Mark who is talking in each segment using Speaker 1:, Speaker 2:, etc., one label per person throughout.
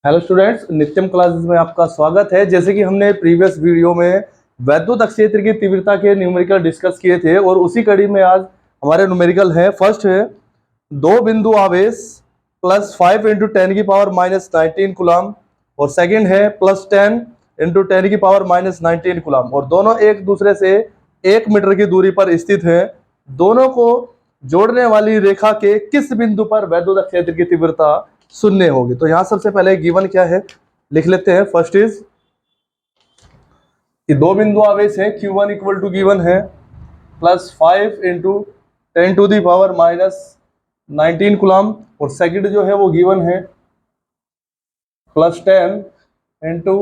Speaker 1: Hello students, नित्यम classes में आपका स्वागत है। जैसे कि हमने प्रीवियस वीडियो में वैद्युत क्षेत्र की तीव्रता के न्यूमेरिकल डिस्कस किए थे और उसी कड़ी में आज हमारे न्यूमेरिकल है। फर्स्ट है दो बिंदु आवेश प्लस 5 इंटू 10 की पावर माइनस 19 कूलम और सेकंड है प्लस 10 इंटू 10 की पावर माइनस 19 कूलम और दोनों एक दूसरे से 1 मीटर की दूरी पर स्थित है। दोनों को जोड़ने वाली रेखा के किस बिंदु पर वैद्युत क्षेत्र की तीव्रता शून्य होगी। तो यहां सबसे पहले गिवन क्या है लिख लेते हैं। फर्स्ट इज कि दो बिंदु आवेश है Q1 इक्वल टू गिवन है plus 5 into 10 to the power minus 19 coulomb और सेकंड जो है वो गिवन है plus 10 into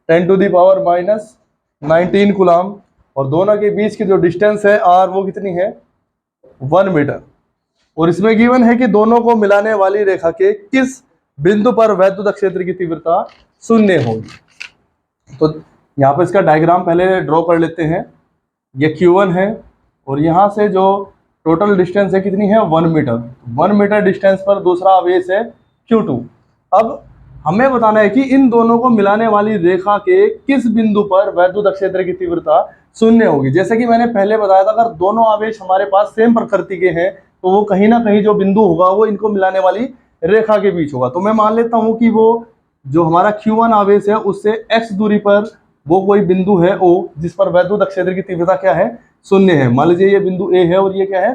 Speaker 1: 10 to the power minus 19 coulomb और दोनों के बीच की जो डिस्टेंस है R वो कितनी है 1 मीटर और इसमें गिवन है कि दोनों को मिलाने वाली रेखा के किस बिंदु पर वैद्युत क्षेत्र की तीव्रता शून्य होगी। तो यहाँ पर इसका डायग्राम पहले ड्रॉ कर लेते हैं। ये Q1 है और यहाँ से जो टोटल डिस्टेंस है कितनी है 1 मीटर। 1 मीटर डिस्टेंस पर दूसरा आवेश है Q2। अब हमें बताना है कि इन दोनों को मिलाने वाली रेखा के किस बिंदु पर वैद्युत क्षेत्र की तीव्रता शून्य होगी। जैसे कि मैंने पहले बताया था, अगर दोनों आवेश हमारे पास सेम प्रकृति के हैं तो वो कहीं ना कहीं जो बिंदु होगा वो इनको मिलाने वाली रेखा के बीच होगा। तो मैं मान लेता हूं कि वो जो हमारा Q1 आवेश है उससे x दूरी पर वो कोई बिंदु है O, जिस पर वैद्युत क्षेत्र की तीव्रता क्या है शून्य है। मान लीजिए ये बिंदु A है और ये क्या है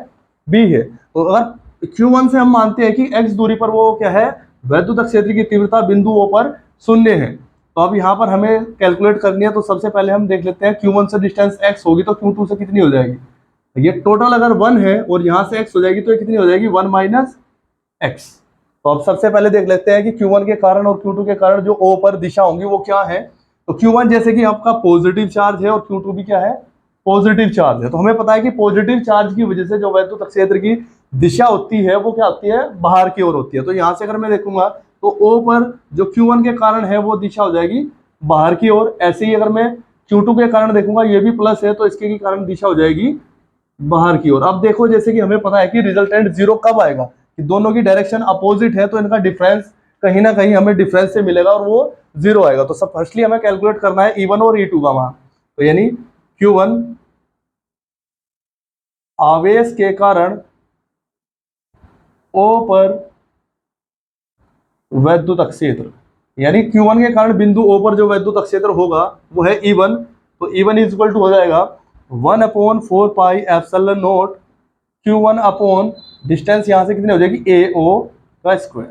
Speaker 1: B है। तो अगर Q1 से हम मानते हैं कि x दूरी पर वो क्या है वैद्युत क्षेत्र की तीव्रता बिंदु O पर शून्य है। तो अब यहाँ पर हमें कैलकुलेट करनी है। तो सबसे पहले हम देख लेते हैं Q1 से डिस्टेंस x होगी तो Q2 से कितनी हो जाएगी। ये टोटल अगर 1 है और यहाँ से x हो जाएगी तो ये कितनी हो जाएगी 1 माइनस x। तो अब सबसे पहले देख लेते हैं कि Q1 के कारण और Q2 के कारण जो O पर दिशा होंगी वो क्या है। तो Q1 जैसे कि आपका पॉजिटिव चार्ज है और Q2 भी क्या है पॉजिटिव चार्ज है। तो हमें पता है कि पॉजिटिव चार्ज की वजह से जो वैद्युत क्षेत्र की दिशा होती है वो क्या होती है बाहर की ओर होती है। तो यहाँ से अगर मैं देखूंगा तो O पर जो Q1 के कारण है वो दिशा हो जाएगी बाहर की ओर। ऐसे ही अगर मैं Q2 के कारण देखूंगा ये भी प्लस है तो इसके कारण दिशा हो जाएगी बाहर की ओर। अब देखो जैसे कि हमें पता है कि रिजल्टेंट जीरो कब आएगा कि दोनों की डायरेक्शन अपोजिट है तो इनका डिफरेंस कहीं ना कहीं हमें डिफरेंस से मिलेगा और वो जीरो आएगा। तो सब फर्स्टली हमें कैलकुलेट करना है E1 और E2 का मान। तो यानी Q1 आवेश के कारण O पर वैद्युत क्षेत्र, यानी Q1 के कारण बिंदु O पर जो वैद्युत क्षेत्र होगा वो है E1। तो E1 इज इक्वल टू हो जाएगा 1/4 pi epsilon not Q1 upon distance यहाँ से कितनी हो जाएगी AO का स्क्वायर।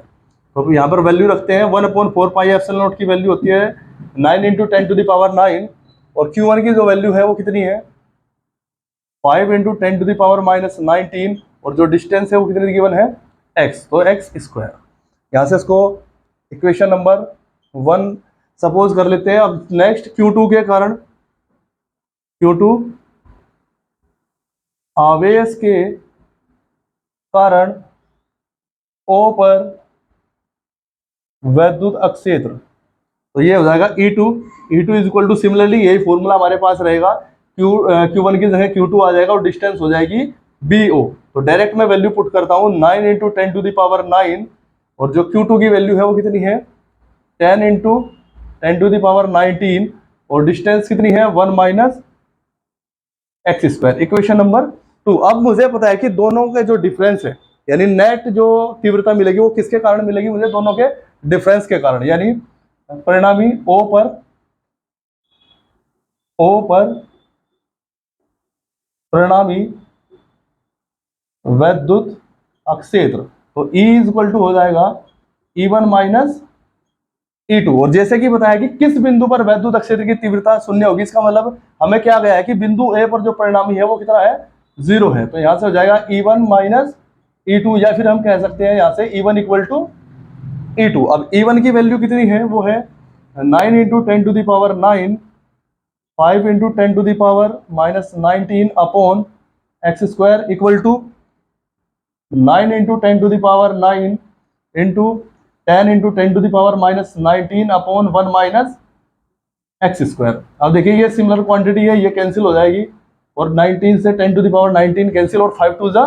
Speaker 1: तो यहाँ पर वैल्यू रखते हैं 1/4 पाई एप्सिलॉन नॉट की वैल्यू होती है 9 इंटू 10 टू द पावर 9 और Q1 की जो वैल्यू है वो कितनी है 5 into 10 to the power minus 19 और जो डिस्टेंस है वो कितनी गिवन है x, तो x स्क्वायर। यहाँ से इसको इक्वेशन नंबर 1 सपोज कर लेते हैं। अब नेक्स्ट Q2 के कारण Q2 आवेश के कारण O पर वैद्युत क्षेत्र, तो ये हो जाएगा E2 is equal two similarly यही फॉर्मूला हमारे पास रहेगा Q1 की जगह Q2 आ जाएगा और डिस्टेंस हो जाएगी BO। तो डायरेक्ट मैं वैल्यू पुट करता हूँ 9 इंटू 10 टू द पावर 9 और जो Q2 की वैल्यू है वो कितनी है 10 इंटू 10 टू द पावर 19 और डिस्टेंस कितनी है 1 minus x square. Equation number 2। अब मुझे पता है कि दोनों के जो डिफरेंस है यानी नेट जो तीव्रता मिलेगी वो किसके कारण मिलेगी मुझे दोनों के डिफरेंस के कारण। यानी परिणामी O पर परिणामी वैद्युत क्षेत्र, तो E इज इक्वल टू हो जाएगा E1 माइनस E2। और जैसे कि बताया कि किस बिंदु पर वैद्युत क्षेत्र की तीव्रता शून्य होगी, इसका मतलब हमें क्या गया है कि बिंदु A पर जो परिणामी है वो कितना है 0 है। तो यहां से हो जाएगा E1 माइनस E2 या फिर हम कह सकते हैं यहां से E1 इक्वल टू E2। अब E1 की वैल्यू कितनी है वो है 9 into 10 to the power 9 5 into 10 to the power minus 19 upon x square equal to 9 into 10 to the power 9 into 10 into 10 to the power minus 19 upon 1 minus x square. अब देखिए ये similar quantity है, ये cancel हो जाएगी और 19 से 10 to the power 19 cancel और 5 टू जा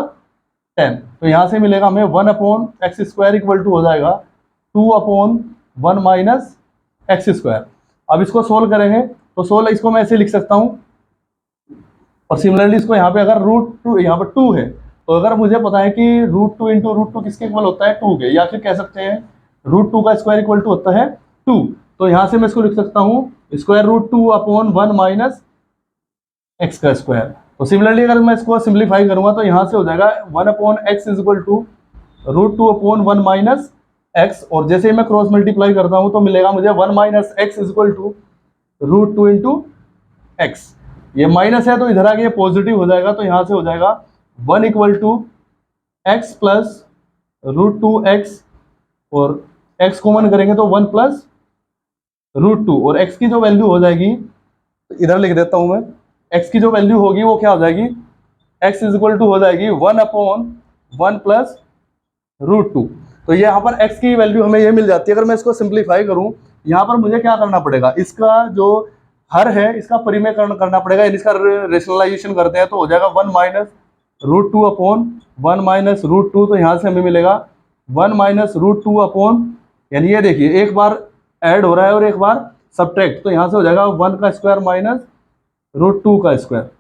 Speaker 1: 10। तो यहाँ से मिलेगा हमें 1 upon x square equal to हो जाएगा 2 अपॉन 1 माइनस एक्स स्क्वायर। अब इसको सोल्व करेंगे तो सोल्व इसको मैं ऐसे लिख सकता हूँ, और सिमिलरली इसको यहाँ पे अगर √2 यहाँ पर 2 है, तो अगर मुझे पता है कि √2 इंटू √2 किसके इक्वल होता है 2 के, या फिर कह सकते हैं √2 का स्क्वायर इक्वल टू होता है 2, तो यहाँ से मैं इसको लिख सकता हूँ स्क्वायर √2 अपॉन 1 माइनस एक्स का स्क्वायर। तो सिमिलरली अगर मैं इसको सिंप्लीफाई करूंगा तो यहाँ से हो जाएगा 1 upon x is equal to √2 upon 1 minus x, और जैसे ही मैं क्रॉस मल्टीप्लाई करता हूँ तो मिलेगा मुझे 1 minus x is equal to √2 into x. ये माइनस है तो इधर आके ये पॉजिटिव हो जाएगा, तो यहाँ से हो जाएगा 1 equal to x plus √2x, और x कॉमन करेंगे तो 1 प्लस √2, और x की जो वैल्यू हो जाएगी इधर लिख देता हूं मैं, x की जो वैल्यू होगी वो क्या हो जाएगी, x इज इक्वल टू हो जाएगी 1 अपॉन 1 प्लस √2। तो ये यहाँ पर x की वैल्यू हमें ये मिल जाती है। अगर मैं इसको सिंप्लीफाई करूं, यहाँ पर मुझे क्या करना पड़ेगा, इसका जो हर है इसका परिमेयकरण करना पड़ेगा, यानी इसका रेशनलाइजेशन करते हैं तो हो जाएगा 1 माइनस √2 अपॉन 1 माइनस √2, तो यहाँ से हमें मिलेगा 1 माइनस √2 अपॉन, यानी ये देखिए एक बार ऐड हो रहा है और एक बार सब्ट्रैक्ट, तो यहाँ से हो जाएगा 1 का स्क्वायर माइनस √2 का स्क्वायर।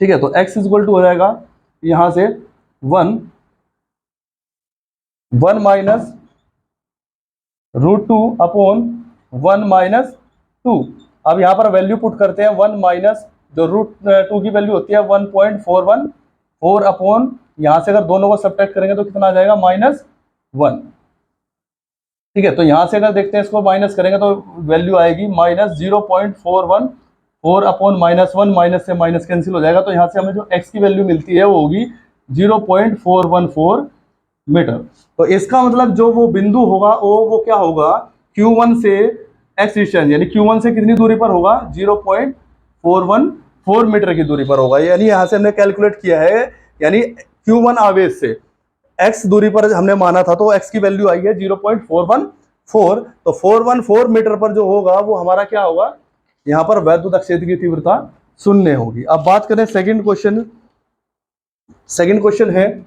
Speaker 1: ठीक है, तो x इज इक्वल टू हो जाएगा यहाँ से 1 माइनस √2 अपॉन 1 माइनस 2। अब यहाँ पर वैल्यू पुट करते हैं, 1 माइनस जो √2 की वैल्यू होती है 1.414 अपॉन, यहाँ से अगर दोनों को सब्ट्रैक्ट करेंगे तो कितना आ जाएगा -1। ठीक है, तो यहाँ से अगर देखते हैं इसको माइनस करेंगे तो वैल्यू आएगी -0.414 अपॉन -1, माइनस से माइनस कैंसिल हो जाएगा, तो यहाँ से हमें जो x की वैल्यू मिलती है वो होगी 0.414 मीटर। तो इसका मतलब जो वो बिंदु होगा वो क्या होगा, Q1 से x डिस्टेंस, यानी Q1 से कितनी दूरी पर होगा, 0.414 मीटर की दूरी पर होगा। यानी यहाँ से हमने कैलकुलेट किया है, यानी Q1 आवेश से x दूरी पर हमने माना था, तो x की वैल्यू आई है 0.414, तो 414 मीटर पर जो होगा वो हमारा क्या होगा, यहाँ पर वैद्युत क्षेत्र की तीव्रता 0 होगी। अब बात करें सेकंड क्वेश्चन। सेकंड क्वेश्चन है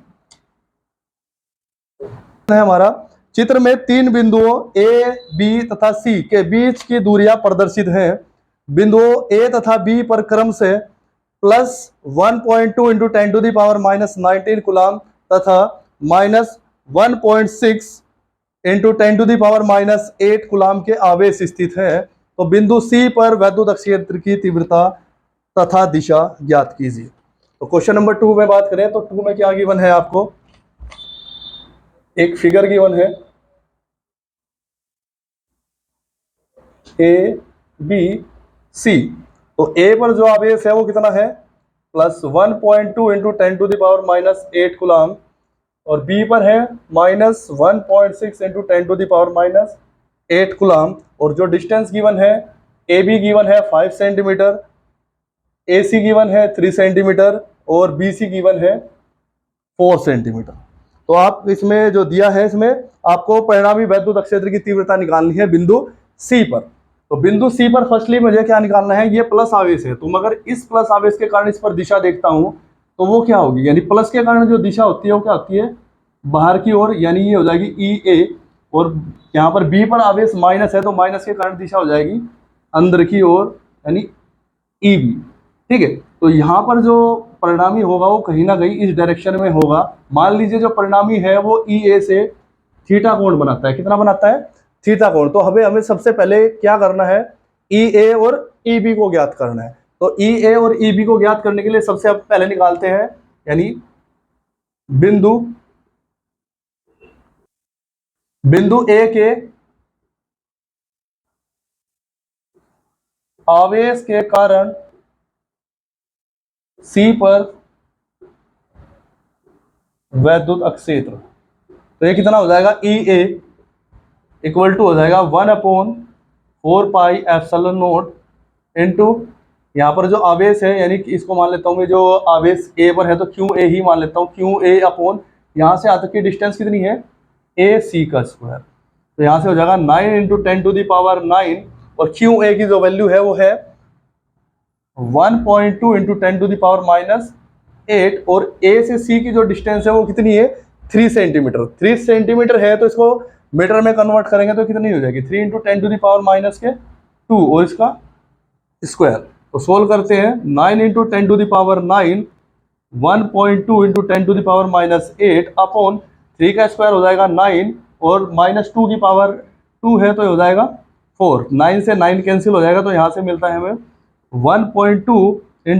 Speaker 1: हमारा, चित्र में 3 बिंदुओं A, B तथा C के बीच की दूरियां प्रदर्शित हैं। बिंदुओं A तथा B पर क्रम से +1.2 इंटू 10⁻⁻19 कूलम तथा -1.6 इंटू 10⁻⁻8 कूलम के आवेश स्थित है। तो बिंदु C पर वैद्युत क्षेत्र की तीव्रता तथा दिशा ज्ञात कीजिए। तो क्वेश्चन नंबर 2 में बात करें तो 2 में क्या गिवन है, आपको एक फिगर गिवन है A, B, C। तो A पर जो आवेश है वो कितना है, +1.2 इंटू 10⁻⁻8 कूलम, और B पर है -1.6 इंटू 10⁻⁻8 कूलम, और जो डिस्टेंस गिवन है AB गिवन है 5 सेंटीमीटर, AC गिवन है 3 सेंटीमीटर, और BC गिवन है 4 सेंटीमीटर। तो आप इसमें जो दिया है, इसमें आपको परिणामी वैद्युत क्षेत्र की तीव्रता निकालनी है बिंदु C पर। तो बिंदु C पर फर्स्टली मुझे क्या निकालना है, ये प्लस आवेश है, तो मगर इस प्लस आवेश के कारण इस पर दिशा देखता हूं तो वो क्या होगी, यानी प्लस के कारण जो दिशा होती है वो क्या होती है, बाहर की ओर, यानी ये हो जाएगी EA, और यहाँ पर B पर आवेश माइनस है तो माइनस के कारण दिशा हो जाएगी अंदर की ओर, यानी EB। ठीक है, तो यहाँ पर जो परिणामी होगा वो कहीं ना कहीं इस डायरेक्शन में होगा। मान लीजिए जो परिणामी है वो EA से थीटा कोण बनाता है, कितना बनाता है, थीटा कोण। तो हमें सबसे पहले क्या करना है, EA और EB को ज्ञात करना है। तो EA और EB को ज्ञात करने के लिए सबसे पहले निकालते हैं, यानी बिंदु A के आवेश के कारण C पर वैद्युत क्षेत्र, तो ये कितना हो जाएगा, EA इक्वल टू हो जाएगा 1/4πε0 इंटू, यहाँ पर जो आवेश है, यानी कि इसको मान लेता हूँ मैं, जो आवेश A पर है तो QA ही मान लेता हूँ, QA अपॉन यहाँ से आज तक की डिस्टेंस कितनी है, AC का स्क्वायर, तो यहाँ से हो जाएगा 9 इंटू 10⁻9, और QA की जो वैल्यू है वो है 1.2 इंटू 10⁻⁻8, और A से C की जो डिस्टेंस है वो कितनी है, 3 सेंटीमीटर। 3 सेंटीमीटर है तो इसको मीटर में कन्वर्ट करेंगे तो कितनी हो जाएगी, 3 × 10⁻⁻2 और इसका स्क्वायर। तो सोल्व करते हैं, 9 × 10⁹ 1.2 × 10⁻⁻8 अपॉन 3 का स्क्वायर हो जाएगा 9 और -2 की पावर 2 है तो हो जाएगा 4। 9 से 9 कैंसिल हो जाएगा तो यहाँ से मिलता है हमें 1.2 ×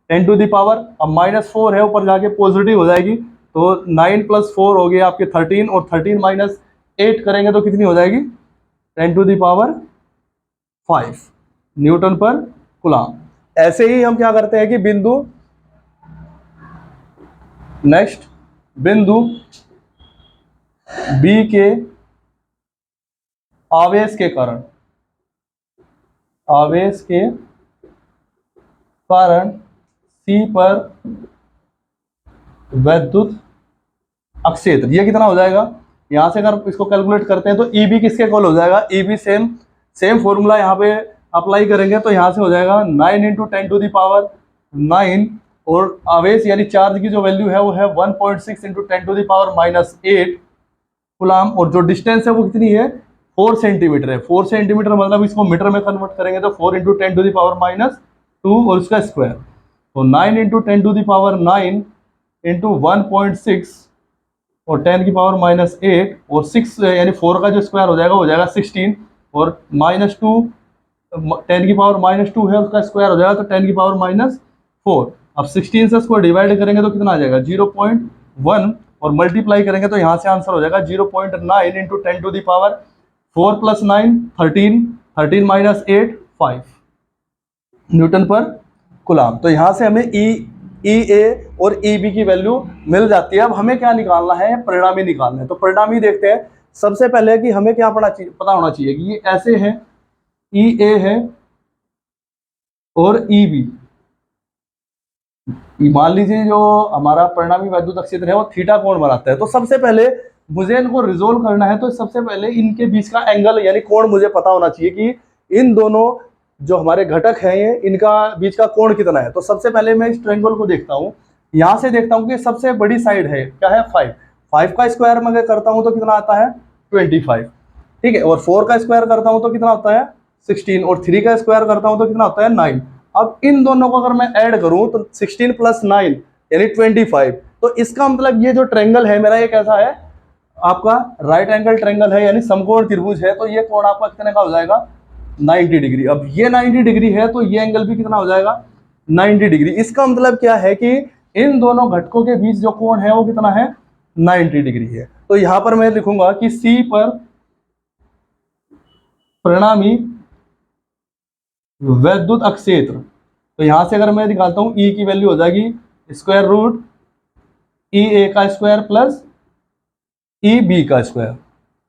Speaker 1: 10⁻, अब -4 है ऊपर जाके पॉजिटिव हो जाएगी तो 9 + 4 हो गया आपके 13 और 13 - 8 करेंगे तो कितनी हो जाएगी 10⁵ न्यूटन पर कूलम। ऐसे ही हम क्या करते हैं कि नेक्स्ट बिंदु बी के आवेश के कारण सी पर वैद्युत अक्षेत्र, ये कितना हो जाएगा, यहां से अगर इसको कैलकुलेट करते हैं तो ईबी किसके इक्वल हो जाएगा, ईबी सेम फॉर्मूला यहाँ पे अप्लाई करेंगे तो यहाँ से हो जाएगा 9 × 10⁻9 और आवेश यानी चार्ज की जो वैल्यू है वो है 1.6 × 10⁻8 कूलम और जो डिस्टेंस है वो कितनी है 4 सेंटीमीटर है। 4 सेंटीमीटर मतलब इसको मीटर में कन्वर्ट करेंगे तो 4 × 10⁻2 और उसका स्क्वायर, तो 9 × 10⁻9 × 1.6 और 10⁻8 और 6 यानी 4 का जो स्क्वायर हो जाएगा 16 और -2 10⁻2 है उसका स्क्वायर हो जाएगा तो 10⁻4। अब 16 से इसको डिवाइड करेंगे तो कितना आ जाएगा 0.1 और मल्टीप्लाई करेंगे तो यहाँ से आंसर हो जाएगा 0.9 × 10⁻4 + 9 13 13 - 8 5 न्यूटन पर कूलम। तो यहाँ से हमें ई ए और ई बी की वैल्यू मिल जाती है। अब हमें क्या निकालना है, परिणामी निकालना है। तो परिणामी देखते हैं। सबसे पहले कि हमें क्या पता होना चाहिए कि ये ऐसे है, ई ए है और ई बी। मान लीजिए जो हमारा परिणामी वैद्युत क्षेत्र है वो थीटा कोण बनाता है। तो सबसे पहले मुझे इनको रिजोल्व करना है, तो सबसे पहले इनके बीच का एंगल यानी कोण मुझे पता होना चाहिए कि इन दोनों जो हमारे घटक हैं ये इनका बीच का कोण कितना है। तो सबसे पहले मैं इस ट्रायंगल को देखता हूँ, यहाँ से देखता हूँ कि सबसे बड़ी साइड है क्या है 5। 5 का स्क्वायर मैं अगर करता हूँ तो कितना आता है 25, ठीक है। और 4 का स्क्वायर करता हूँ तो कितना होता है 16 और 3 का स्क्वायर करता हूँ तो कितना होता है 9। अब इन दोनों को अगर मैं ऐड करूं तो 16 + 9 यानी 25। तो इसका मतलब ये जो ट्रायंगल है मेरा ये कैसा है, आपका राइट एंगल ट्रायंगल है यानी समकोण त्रिभुज है। तो ये कोण आपका कितने का हो जाएगा 90 डिग्री। अब ये 90 डिग्री है तो ये एंगल भी कितना हो जाएगा 90 डिग्री। इसका मतलब क्या है कि इन दोनों घटकों के बीच जो कोण है वो कितना है 90 डिग्री है। तो यहां पर मैं लिखूंगा कि सी पर परिणामी वैद्युत अक्षेत्र। तो यहां से अगर मैं निकालता हूं ई की वैल्यू हो जाएगी √E A का स्क्वायर प्लस E B का स्क्वायर,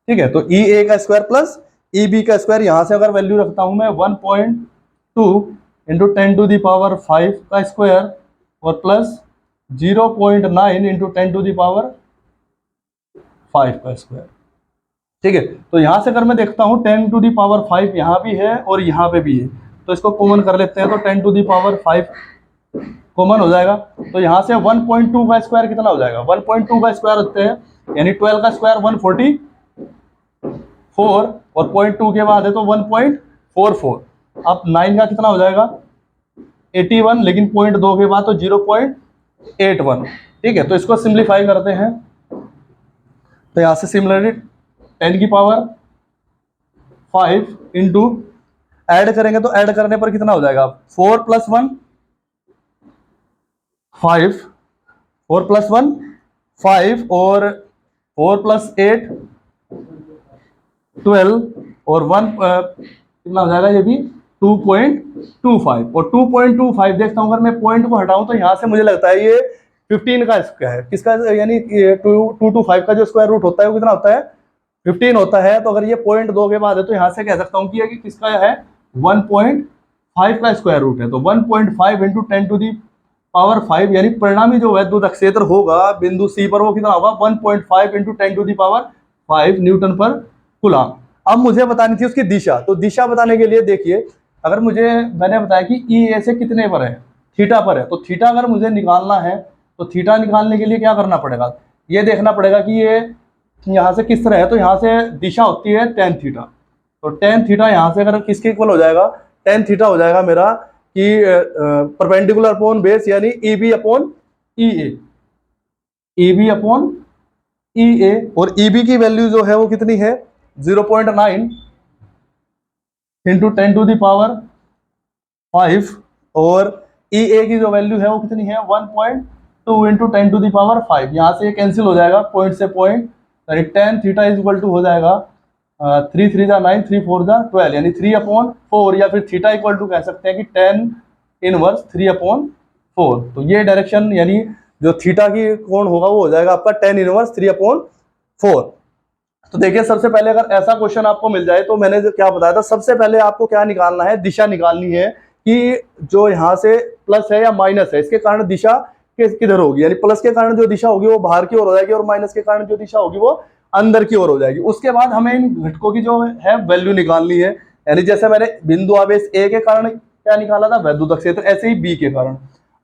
Speaker 1: ठीक है। तो E A का स्क्वायर प्लस E B का स्क्वायर, यहां से अगर वैल्यू रखता हूं मैं 1.2 × 10⁵ का स्क्वायर और प्लस 0.9 × 10⁵ का स्क्वायर, ठीक है। तो यहां से अगर मैं देखता हूं 10⁵ यहां भी है और यहां पे भी है, तो इसको कॉमन कर लेते हैं। तो 10⁵ कॉमन हो जाएगा। तो यहां से 1.2 का स्क्वायर कितना हो जाएगा 1.2 का स्क्वायर होते हैं यानी 12 का स्क्वायर 144 और 0.2 के बाद है तो 1.44। अब 9 का कितना हो जाएगा 81, लेकिन 0.2 के बाद तो 0.81, ठीक है। तो इसको सिंप्लीफाई करते हैं। तो यहां से सिमिलरली 10⁵ इंटू ऐड करेंगे तो ऐड करने पर कितना हो जाएगा 4 + 1 5, 4 + 1 5 और 4 + 8 12 और 1 कितना हो जाएगा ये भी 2.25 और 2.25 देखता हूं। अगर मैं पॉइंट को हटाऊं तो यहां से मुझे लगता है ये 15 का स्क्वायर है। किसका यानी 225 का जो स्क्वायर रूट होता है वो कितना होता है 15 होता है। तो अगर ये 0.2 के बाद है तो यहां से कह सकता हूं कि ये किसका है 1.5 का स्क्वायर रूट है। तो 1.5 × 10⁵ यानी परिणामी जो वैद्युत क्षेत्र होगा बिंदु सी पर वो कितना होगा 1.5 × 10⁵ न्यूटन पर कूलम। अब मुझे बतानी थी उसकी दिशा। तो दिशा बताने के लिए देखिए, अगर मैंने बताया कि ई ए से कितने पर है थीटा पर है, तो थीटा अगर मुझे निकालना है तो थीटा निकालने के लिए क्या करना पड़ेगा, ये देखना पड़ेगा कि ये यहाँ से किस तरह है, तो यहाँ से दिशा होती है tan थीटा, तो tan थीटा यहाँ से अगर किसके इक्वल हो जाएगा, tan थीटा हो जाएगा मेरा कि परपेंडिकुलर अपॉन बेस यानी EB upon EA, EB upon EA, और EB की वैल्यू जो है वो कितनी है 0.9 इंटू 10 टू द पावर 5, और EA की जो वैल्यू है वो कितनी है 1.2 इंटू 10 टू द पावर 5। यहाँ से ये कैंसिल हो जाएगा पॉइंट से पॉइंट, यानी tan theta is equal to हो जाएगा 3 3 जा 9, 3 4 जा 12, यानी 3/4, या फिर थीटा इक्वल टू कह सकते हैं कि tan इनवर्स 3/4। तो ये डायरेक्शन यानी जो थीटा की कोण होगा वो हो जाएगा आपका tan इनवर्स 3/4। तो देखिए सबसे पहले अगर ऐसा क्वेश्चन आपको मिल जाए तो मैंने क्या बताया था, सबसे पहले आपको क्या निकालना है, दिशा निकालनी है कि जो यहाँ से प्लस है या माइनस है इसके कारण दिशा किधर होगी, यानी प्लस के कारण जो दिशा होगी वो बाहर की ओर हो जाएगी और माइनस के कारण जो दिशा होगी वो अंदर की ओर हो जाएगी। उसके बाद हमें इन घटकों की जो है वैल्यू निकालनी है, यानी जैसे मैंने बिंदु आवेश ए के कारण क्या निकाला था वैद्युत क्षेत्र, ऐसे ही बी के कारण।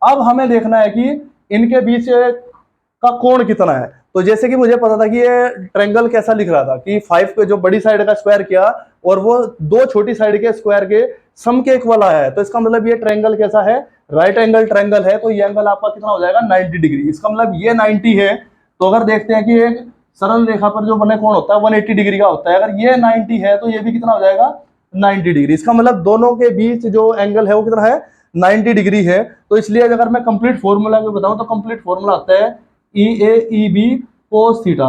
Speaker 1: अब हमें देखना है कि इनके बीच का कोण कितना है। तो जैसे कि मुझे पता था कि ये ट्रायंगल कैसा लिख रहा था कि 5 के जो बड़ी साइड का स्क्वायर किया और वो दो छोटी साइड के स्क्वायर के सम के इक्वल आया है, तो इसका मतलब ये ट्रायंगल कैसा है, राइट एंगल ट्रायंगल है। तो ये एंगल आपका कितना हो जाएगा 90 डिग्री, इसका मतलब ये 90 है। तो अगर देखते हैं कि एक सरल रेखा पर जो बने कोण होता है 180 डिग्री का होता है, अगर ये 90 है तो ये भी कितना हो जाएगा 90 डिग्री। इसका मतलब दोनों के बीच जो एंगल है वो कितना है 90 डिग्री है। तो इसलिए अगर मैं कंप्लीट फॉर्मूला में बताऊं तो कंप्लीट फॉर्मूला आता है EAEB cos थीटा,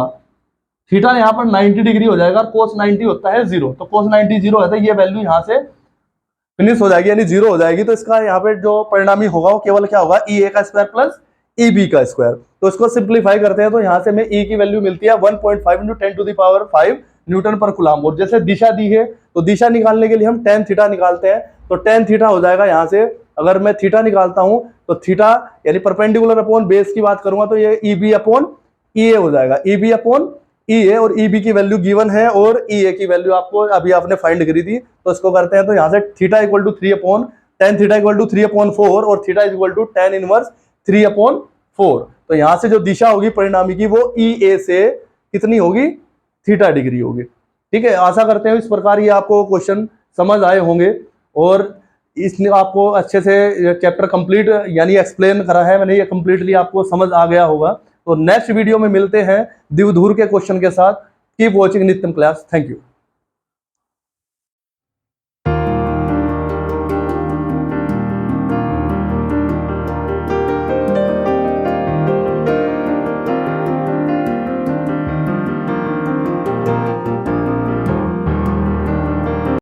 Speaker 1: थीटा यहाँ पर 90 डिग्री हो जाएगा, cos 90 होता है 0, तो cos 90 0 है, तो ये वैल्यू यहाँ से फिनिश हो जाएगी यानी 0 हो जाएगी। तो इसका यहाँ पे जो परिणामी होगा वो केवल क्या होगा EA का स्क्वायर प्लस EB का स्क्वायर। तो इसको सिंप्लीफाई करते हैं तो यहाँ से में E की वैल्यू मिलती है 1.5 into 10 to the power 5 newton per coulomb. और जैसे दिशा दी है तो दिशा निकालने के लिए हम tan थीटा निकालते हैं, तो tan थीटा हो जाएगा यहाँ से, अगर मैं थीटा निकालता हूं तो थीटा यानी परपेंडिकुलर अपॉन बेस की बात करूंगा तो ये EB अपॉन EA हो जाएगा, EB अपॉन EA, और EB की वैल्यू गिवन है और EA की वैल्यू आपको अभी आपने फाइंड करी थी। तो इसको करते हैं तो यहाँ से theta equal to 3 tan theta equal to 3/4 और theta equal to tan inverse 3/4। तो यहाँ से जो दिशा होगी परिणामी की वो EA से कितनी होगी थीटा डिग्री होगी। ठीक है, आशा करते हैं इस प्रकार ये आपको क्वेश्चन समझ आए होंगे और इसने आपको अच्छे से चैप्टर कंप्लीट यानी एक्सप्लेन करा है मैंने, ये कंप्लीटली आपको समझ आ गया होगा। तो नेक्स्ट वीडियो में मिलते हैं द्विध्रुव के क्वेश्चन के साथ। कीप वॉचिंग नित्यम क्लास। Thank you.